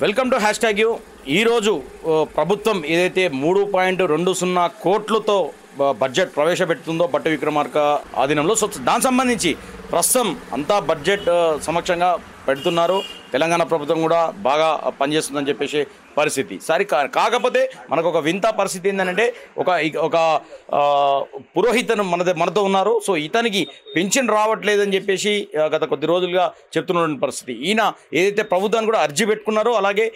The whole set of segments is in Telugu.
Welcome to #you. ఈరోజు ప్రభుత్వం ఏదైతే 3.20 కోట్లతో బడ్జెట్ ప్రవేశపెడుతుందో బట్టి విక్రమార్క ఆధీనంలో, సో దానికి సంబంధించి ప్రస్తుతం అంతా బడ్జెట్ సమక్షంగా పెడుతున్నారు. తెలంగాణ ప్రభుత్వం కూడా బాగా పనిచేస్తుందని చెప్పేసి పరిస్థితి. సరే, కాకపోతే మనకు ఒక వింత పరిస్థితి ఏంటంటే ఒక పురోహితను మనతో ఉన్నారు. సో ఇతనికి పెన్షన్ రావట్లేదని చెప్పేసి గత కొద్ది రోజులుగా చెప్తున్న పరిస్థితి. ఈయన ఏదైతే ప్రభుత్వాన్ని కూడా అర్జీ పెట్టుకున్నారో అలాగే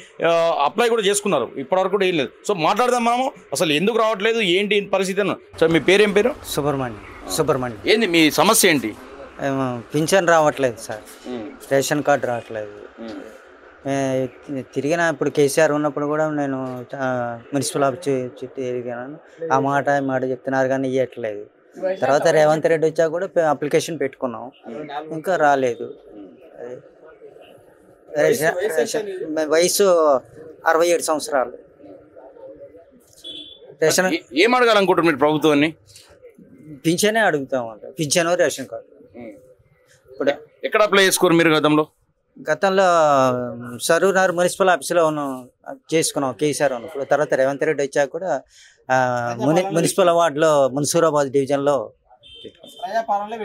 అప్లై కూడా చేసుకున్నారు, ఇప్పటివరకు కూడా ఏం లేదు. సో మాట్లాడదాం మనము, అసలు ఎందుకు రావట్లేదు ఏంటి పరిస్థితి. సో మీ పేరేం పేరు? సుబ్రహ్మణ్యం. ఏంది మీ సమస్య ఏంటి? పింఛన్ రావట్లేదు సార్, రేషన్ కార్డు రావట్లేదు. తిరిగిన ఇప్పుడు కేసీఆర్ ఉన్నప్పుడు కూడా నేను మున్సిపల్ ఆఫీస్ చుట్టూ తిరిగాను. ఆ మాట చెప్తున్నారు కానీ ఇవ్వట్లేదు. తర్వాత రేవంత్ రెడ్డి వచ్చాక కూడా అప్లికేషన్ పెట్టుకున్నాం, ఇంకా రాలేదు. వయసు 67 సంవత్సరాలు. రేషన్ ఏం అడగాలనుకుంటారు మీరు ప్రభుత్వాన్ని? పింఛనే అడుగుతామంట, పింఛను రేషన్ కార్డు. ఇప్పుడు ఎక్కడ అప్లై చేసుకోరు మీరు? గతంలో సరూర్ మున్సిపల్ ఆఫీస్లో చేసుకున్నాం కేసీఆర్ ఉన్నప్పుడు. తర్వాత రేవంత్ రెడ్డి వచ్చాక కూడా మున్సిపల్ వార్డులో మున్సూరాబాద్ డివిజన్లో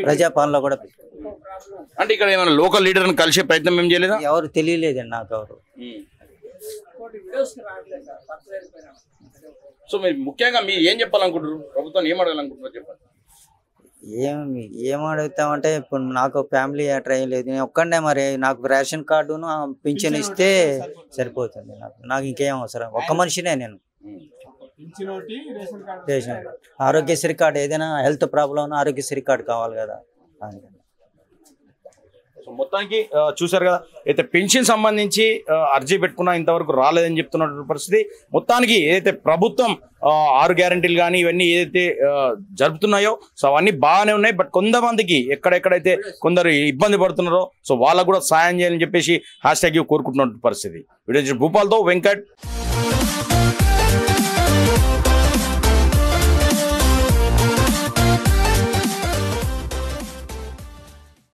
ప్రజాపాలనలో కూడా పెట్టుకున్నాం. అంటే ఇక్కడ ఏమైనా లోకల్ లీడర్ని కలిసే ప్రయత్నం ఏం చేయలేదా? ఎవరు తెలియలేదండి నాకు ఎవరు. సో మీరు ముఖ్యంగా మీరు ఏం చెప్పాలనుకుంటారు, ప్రభుత్వాన్ని ఏం అడగాలనుకుంటారు చెప్పండి. ఏం అడుగుతామంటే, ఇప్పుడు నాకు ఫ్యామిలీ ట్రైన్ లేదు, నేను ఒక్కడే. మరి నాకు రేషన్ కార్డును పింఛన్ ఇస్తే సరిపోతుంది. నాకు ఇంకేం అవసరం, ఒక్క మనిషినే నేను. రేషన్ ఆరోగ్యశ్రీ కార్డు, ఏదైనా హెల్త్ ప్రాబ్లం ఆరోగ్యశ్రీ కార్డు కావాలి కదా. సో మొత్తానికి చూసారు కదా, అయితే పెన్షన్ సంబంధించి అర్జీ పెట్టుకున్నా ఇంతవరకు రాలేదని చెప్తున్న పరిస్థితి. మొత్తానికి ఏదైతే ప్రభుత్వం 6 గ్యారంటీలు కానీ ఇవన్నీ ఏదైతే జరుపుతున్నాయో సో అవన్నీ బాగానే ఉన్నాయి. బట్ కొంతమందికి ఎక్కడెక్కడైతే కొందరు ఇబ్బంది పడుతున్నారో సో వాళ్ళకు కూడా సాయం చేయాలని చెప్పేసి #యూ కోరుకుంటున్న పరిస్థితి. వీడియో భూపాల్తో వెంకట్.